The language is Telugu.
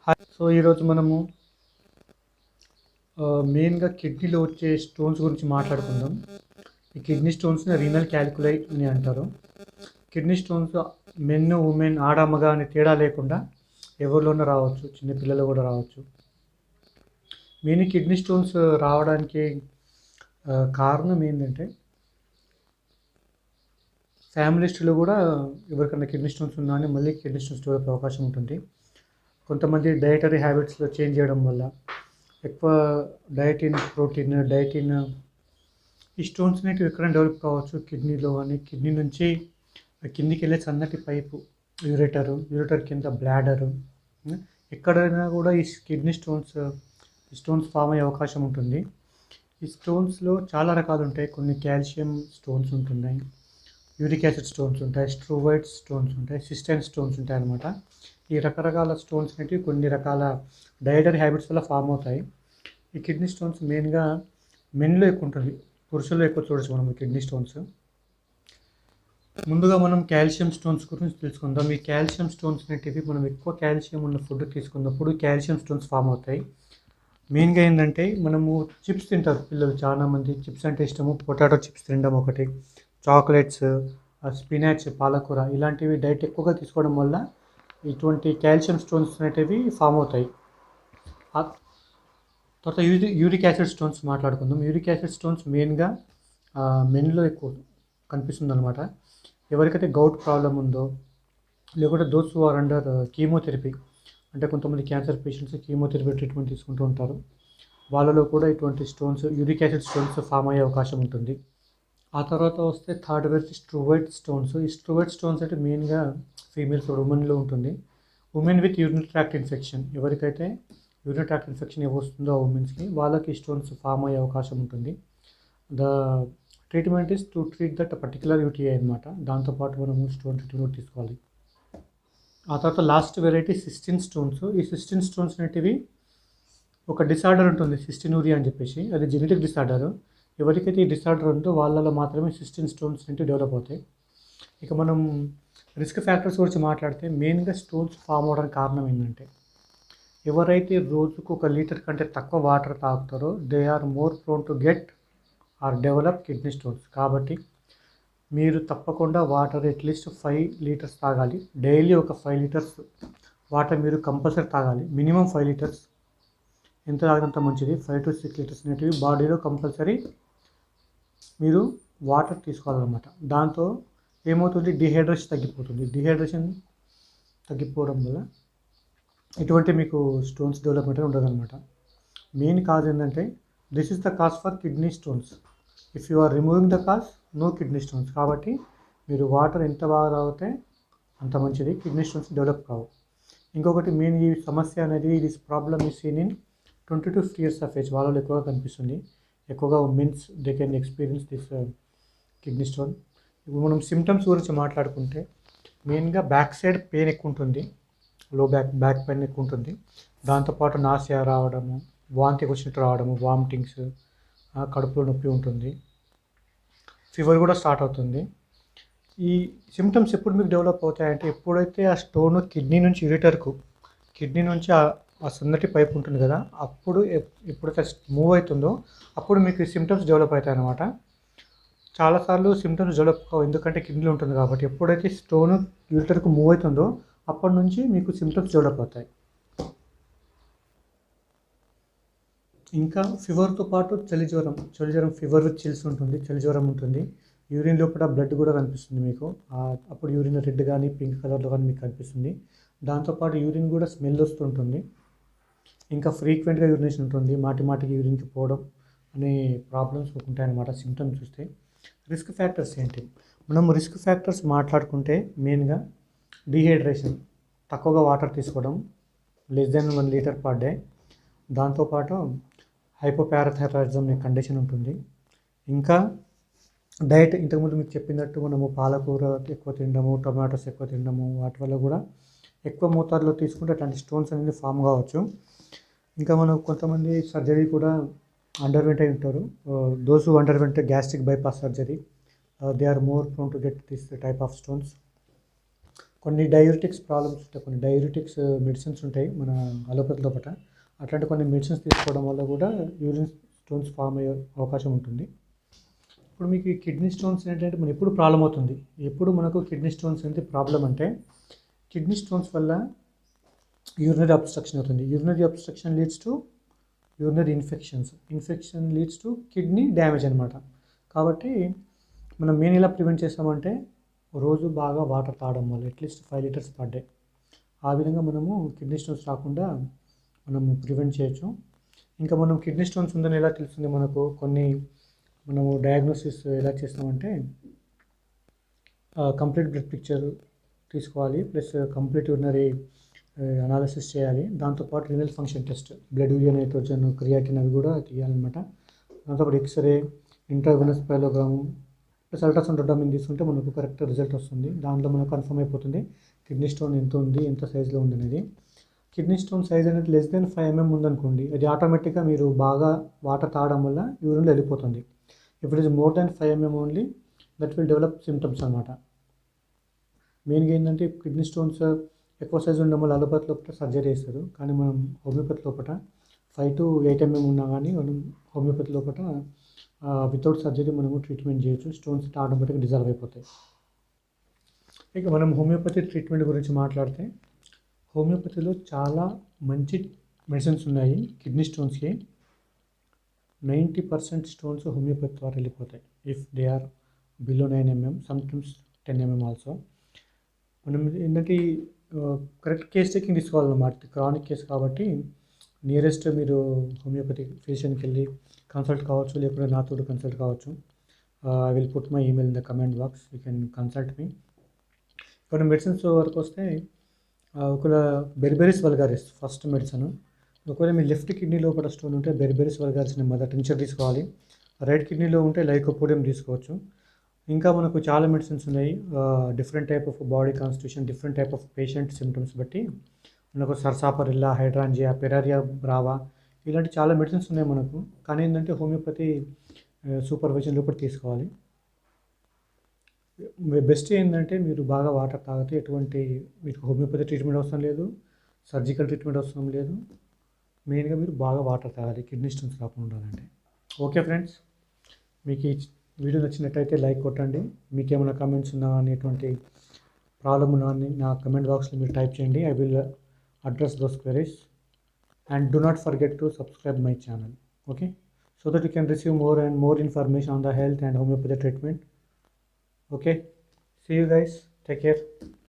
సో ఈరోజు మనము మెయిన్గా కిడ్నీలో వచ్చే స్టోన్స్ గురించి మాట్లాడుకుందాం. ఈ కిడ్నీ స్టోన్స్ని రీనల్ క్యాలిక్యులై అని అంటారు. కిడ్నీ స్టోన్స్ మెన్ ఉమెన్ ఆడ మగ అనే తేడా లేకుండా ఎవరిలోనే రావచ్చు, చిన్నపిల్లలు కూడా రావచ్చు. మెయిన్ కిడ్నీ స్టోన్స్ రావడానికి కారణం ఏంటంటే ఫ్యామిలీ హిస్టరీలో కూడా ఎవరికైనా కిడ్నీ స్టోన్స్ ఉన్నా అని మళ్ళీ కిడ్నీ స్టోన్స్ డెవలప్ అవకాశం ఉంటుంది. కొంతమంది డైటరీ హ్యాబిట్స్లో చేంజ్ చేయడం వల్ల ఎక్కువ డైటిన్ ప్రోటీన్ ఈ స్టోన్స్ అనేవి ఎక్కడైనా డెవలప్ కావచ్చు. కిడ్నీలో కానీ కిడ్నీ నుంచి కిందికి వెళ్ళే సన్నటి పైపు యూరేటర్ కింద బ్లాడరు ఎక్కడైనా కూడా ఈ కిడ్నీ స్టోన్స్ ఫామ్ అయ్యే అవకాశం ఉంటుంది. ఈ స్టోన్స్లో చాలా రకాలు ఉంటాయి. కొన్ని కాల్షియం స్టోన్స్ ఉంటున్నాయి, యూరిక్ యాసిడ్ స్టోన్స్ ఉంటాయి, స్ట్రోవైడ్ స్టోన్స్ ఉంటాయి, సిస్టైన్ స్టోన్స్ ఉంటాయి అన్నమాట. ఈ రకరకాల స్టోన్స్ అనేవి కొన్ని రకాల డైటరీ హ్యాబిట్స్ వల్ల ఫామ్ అవుతాయి. ఈ కిడ్నీ స్టోన్స్ మెయిన్గా మెన్లో ఎక్కువ ఉంటుంది, పురుషుల్లో ఎక్కువ చూడొచ్చు మనం ఈ కిడ్నీ స్టోన్స్. ముందుగా మనం కాల్షియం స్టోన్స్ గురించి తెలుసుకుందాం. ఈ కాల్షియం స్టోన్స్ అనేటివి మనం ఎక్కువ కాల్షియం ఉన్న ఫుడ్ తీసుకున్నప్పుడు కాల్షియం స్టోన్స్ ఫామ్ అవుతాయి. మెయిన్గా ఏంటంటే మనము చిప్స్ తింటారు పిల్లలు, చాలామంది చిప్స్ అంటే ఇష్టము. పొటాటో చిప్స్ తినడం ఒకటి, చాక్లెట్స్, స్పినాచ్, పాలకూర ఇలాంటివి డైట్ ఎక్కువగా తీసుకోవడం వల్ల ఇటువంటి కాల్షియం స్టోన్స్ అనేటివి ఫామ్ అవుతాయి. తర్వాత యూరిక్ యాసిడ్ స్టోన్స్ మాట్లాడుకుందాం. యూరిక్ యాసిడ్ స్టోన్స్ మెయిన్గా మెన్లో ఎక్కువ కనిపిస్తుంది అనమాట. ఎవరికైతే గౌట్ ప్రాబ్లం ఉందో, లేకుంటే those who are under chemotherapy, అంటే కొంతమంది క్యాన్సర్ పేషెంట్స్ కీమోథెరపీ ట్రీట్మెంట్ తీసుకుంటూ ఉంటారు, వాళ్ళలో కూడా ఇటువంటి stones uric acid stones form అయ్యే అవకాశం ఉంటుంది. ఆ తర్వాత వస్తే థర్డ్ వచ్చి స్ట్రోవైడ్ స్టోన్స్. ఈ స్ట్రోవైడ్ స్టోన్స్ అంటే మెయిన్గా ఫీమేల్స్ ఉమెన్లో ఉంటుంది. Women with urinary tract infection, ఎవరికైతే యూరినరీ ట్రాక్ట్ ఇన్ఫెక్షన్ వస్తుందో ఆ ఉమెన్స్కి, వాళ్ళకి స్టోన్స్ ఫామ్ అయ్యే అవకాశం ఉంటుంది. The treatment is to treat that particular UTI అనమాట. దాంతోపాటు మనము స్టోన్ ట్రీట్మెంట్ తీసుకోవాలి. ఆ తర్వాత లాస్ట్ వెరైటీ సిస్టిన్ స్టోన్స్. ఈ సిస్టిన్ స్టోన్స్ అనేటివి ఒక డిసార్డర్ ఉంటుంది, సిస్టినూరియా అని చెప్పేసి, అది జెనెటిక్ డిసార్డర్. ఎవరికైతే ఈ డిసార్డర్ ఉందో వాళ్ళలో మాత్రమే సిస్టిన్ స్టోన్స్ అనేవి డెవలప్ అవుతాయి. ఇక మనం రిస్క్ ఫ్యాక్టర్స్ గురించి మాట్లాడితే మెయిన్గా స్టోన్స్ ఫామ్ అవడానికి కారణం ఏంటంటే, ఎవరైతే రోజుకు 1 లీటర్ కంటే తక్కువ వాటర్ తాగుతారో they are more prone to get or develop kidney stones. కాబట్టి మీరు తప్పకుండా వాటర్ అట్లీస్ట్ 5 లీటర్స్ తాగాలి. డైలీ ఒక 5 లీటర్స్ వాటర్ మీరు కంపల్సరీ తాగాలి. మినిమం 5 లీటర్స్, ఎంత తాగినంత మంచిది. 5 to 6 లీటర్స్ అనేటివి బాడీలో కంపల్సరీ మీరు వాటర్ తీసుకోవాలన్నమాట. దాంతో ఏమవుతుంది, డిహైడ్రేషన్ తగ్గిపోవడం వల్ల ఇటువంటి మీకు స్టోన్స్ డెవలప్మెంట్ ఉండదన్నమాట. మెయిన్ కాజ్ ఏంటంటే this is the cause for kidney stones. If you are removing the cause, no kidney stones. కాబట్టి మీరు వాటర్ ఎంత బాగా తాగితే అంత మంచిది, కిడ్నీ స్టోన్స్ డెవలప్ కావు. ఇంకొకటి మెయిన్ ఈ సమస్య అనేది, this problem is seen in 20 to 50 years of age వాళ్ళలో ఎక్కువగా కనిపిస్తుంది. ఎక్కువగా women's they can experience this kidney stone. ఇప్పుడు మనం సిమ్టమ్స్ గురించి మాట్లాడుకుంటే మెయిన్గా బ్యాక్ సైడ్ పెయిన్ ఎక్కువ ఉంటుంది, లో బ్యాక్ పెయిన్ ఎక్కువ ఉంటుంది. దాంతోపాటు నాసియా రావడము, వాంతి వచ్చినట్టు రావడము, వామిటింగ్స్, కడుపులో నొప్పి ఉంటుంది, ఫీవర్ కూడా స్టార్ట్ అవుతుంది. ఈ సిమ్టమ్స్ ఎప్పుడు మీకు డెవలప్ అవుతాయంటే, ఎప్పుడైతే ఆ స్టోన్ కిడ్నీ నుంచి ఆ సన్నటి పైపు ఉంటుంది కదా, అప్పుడు ఎప్పుడైతే మూవ్ అవుతుందో అప్పుడు మీకు ఈ సిమ్టమ్స్ డెవలప్ అవుతాయి అన్నమాట. చాలాసార్లు సిమ్టమ్స్ డెవలప్ కావు, ఎందుకంటే కిడ్నీలో ఉంటుంది కాబట్టి. ఎప్పుడైతే స్టోన్ యూరిటర్కు మూవ్ అవుతుందో అప్పటి నుంచి మీకు సిమ్టమ్స్ డెవలప్ అవుతాయి. ఇంకా ఫీవర్తో పాటు చలి జ్వరం, ఫీవర్ విత్ చిల్స్ ఉంటుంది, చలి జ్వరం ఉంటుంది. యూరిన్ లోపల బ్లడ్ కూడా కనిపిస్తుంది మీకు. అప్పుడు యూరిన్ రెడ్ కానీ పింక్ కలర్లో కానీ మీకు కనిపిస్తుంది. దాంతోపాటు యూరిన్ కూడా స్మెల్ వస్తుంటుంది. ఇంకా ఫ్రీక్వెంట్గా యూరినేషన్ ఉంటుంది, మాటికి యూరిన్కి పోవడం అనే ప్రాబ్లమ్స్ ఉంటాయన్నమాట సిమ్టమ్స్ చూస్తే. రిస్క్ ఫ్యాక్టర్స్ ఏంటి? మనం రిస్క్ ఫ్యాక్టర్స్ మాట్లాడుకుంటే మెయిన్గా డీహైడ్రేషన్, తక్కువగా వాటర్ తీసుకోవడం, less than 1 litre per day. దాంతోపాటు హైపోపారాథైరాయిడిజం అనే కండిషన్ ఉంటుంది. ఇంకా డైట్, ఇంతకుముందు మీకు చెప్పినట్టు మనము పాలకూర ఎక్కువ తినడము, టొమాటోస్ ఎక్కువ తినడము, వాటి వల్ల కూడా ఎక్కువ మోతాదులో తీసుకుంటే అట్లాంటి స్టోన్స్ అనేది ఫామ్ కావచ్చు. ఇంకా మనం కొంతమంది సర్జరీ కూడా అండర్వెంట్ అయి ఉంటారు. Those who underwent gastric bypass surgery, they are more prone to get this type of stones. కొన్ని డయూరిటిక్స్ ప్రాబ్లమ్స్ ఉంటాయి, కొన్ని డయూరిటిక్స్ మెడిసిన్స్ ఉంటాయి మన అలోపతి లోపల. అట్లాంటి కొన్ని మెడిసిన్స్ తీసుకోవడం వల్ల కూడా యూరిన్ స్టోన్స్ ఫామ్ అయ్యే అవకాశం ఉంటుంది. ఇప్పుడు మీకు ఈ కిడ్నీ స్టోన్స్ ఏంటంటే మన ఎప్పుడు ప్రాబ్లం అవుతుంది, ఎప్పుడు మనకు కిడ్నీ స్టోన్స్ ఏంటి ప్రాబ్లం అంటే, కిడ్నీ స్టోన్స్ వల్ల యూరినరీ అబ్స్ట్రక్షన్ అవుతుంది. Urinary obstruction leads to urinary infection leads to kidney damage అనమాట. కాబట్టి మనం మెయిన్ ఎలా ప్రివెంట్ చేస్తామంటే, రోజు బాగా వాటర్ తాగడం వల్ల అట్లీస్ట్ 5 లీటర్స్ పర్ డే. ఆ విధంగా మనము కిడ్నీ స్టోన్స్ రాకుండా మనము ప్రివెంట్ చేయొచ్చు. ఇంకా మనం కిడ్నీ స్టోన్స్ ఉందని ఎలా తెలుస్తుంది మనకు, మనము డయాగ్నోసిస్ ఎలా చేస్తామంటే, కంప్లీట్ బ్లడ్ పిక్చర్ తీసుకోవాలి, ప్లస్ కంప్లీట్ యూరినరీ అనాలిసిస్ చేయాలి. దాంతోపాటు renal function test, blood urea nitrogen, creatine అవి కూడా తీయాలన్నమాట. దాంతోపాటు X-ray, intravenous pyelogram plus ultrasound డొటామిన్ తీసుకుంటే మనకు కరెక్ట్ రిజల్ట్ వస్తుంది. దాంట్లో మనకు కన్ఫర్మ్ అయిపోతుంది కిడ్నీ స్టోన్ ఎంత ఉంది, ఎంత సైజులో ఉంది అనేది. కిడ్నీ స్టోన్ సైజ్ అనేది లెస్ దెన్ 5 mm ఉందనుకోండి, అది ఆటోమేటిక్గా మీరు బాగా వాటర్ తాగడం వల్ల యూరిన్లో వెళ్ళిపోతుంది. If it is more than 5 mm only, that will develop symptoms అనమాట. మెయిన్గా ఏంటంటే కిడ్నీ స్టోన్స్ ఎక్కువ సైజు ఉండడం వల్ల అలోపతి లోపల సర్జరీ చేస్తారు, కానీ మనం హోమియోపతి లోపల 5 to 8 mm ఉన్నా కానీ మనం హోమియోపతి లోపల వితౌట్ సర్జరీ మనము ట్రీట్మెంట్ చేయొచ్చు. స్టోన్స్ ఆటోమేటిక్గా డిజాల్వ్ అయిపోతాయి. ఇక మనం హోమియోపతి ట్రీట్మెంట్ గురించి మాట్లాడితే, హోమియోపతిలో చాలా మంచి మెడిసిన్స్ ఉన్నాయి కిడ్నీ స్టోన్స్కి. 90% స్టోన్స్ హోమియోపతి ద్వారా వెళ్ళిపోతాయి if they are below 9 mm, sometimes 10 mm also. మనం ఏంటంటే కరెక్ట్ కేస్ టేకింగ్ తీసుకోవాలన్నమాట. క్రానిక్ కేస్ కాబట్టి నియరెస్ట్ మీరు హోమియోపతి ఫిజిషియన్కి వెళ్ళి కన్సల్ట్ కావచ్చు, లేకపోతే నాతో కన్సల్ట్ కావచ్చు. I will put my email in the comment box, you can consult me. కొన్ని మెడిసిన్స్ వరకు వస్తే ఒకవేళ బెర్బెరిస్ వల్గారిస్ ఫస్ట్ మెడిసిన్. ఒకవేళ మీ లెఫ్ట్ కిడ్నీ లోపల స్టోన్ ఉంటే బెర్బెరిస్ వల్గారిస్ అనే మదర్ టించర్ తీసుకోవాలి. రైట్ కిడ్నీలో ఉంటే లైకోపోడియం తీసుకోవచ్చు. ఇంకా మనకు చాలా మెడిసిన్స్ ఉన్నాయి, different type of body constitution, different type of patient symptoms బట్టి మనకు సర్సాపరిల్లా, హైడ్రాంజియా, పెరారియా బ్రావా, ఇలాంటి చాలా మెడిసిన్స్ ఉన్నాయి మనకు. కానీ ఏంటంటే హోమియోపతి సూపర్విజన్ లోపల తీసుకోవాలి. బెస్ట్ ఏంటంటే మీరు బాగా వాటర్ తాగితే ఎటువంటి మీకు హోమియోపతి ట్రీట్మెంట్ అవసరం లేదు, సర్జికల్ ట్రీట్మెంట్ అవసరం లేదు. మెయిన్గా మీరు బాగా వాటర్ తాగాలి కిడ్నీ స్టోన్స్ రాకుండా ఉండాలంటే. ఓకే ఫ్రెండ్స్, మీకు ఈ వీడియో నచ్చినట్టయితే లైక్ కొట్టండి. మీకు ఏమైనా కమెంట్స్ ఉన్నా అనేటువంటి ప్రాబ్లమ్ ఉన్నా నా కమెంట్ బాక్స్లో మీరు టైప్ చేయండి. I will address those queries. And do not forget to subscribe my channel, okay, so that you can receive more and more information on the health and homeopathy treatment. Okay, see you guys, take care.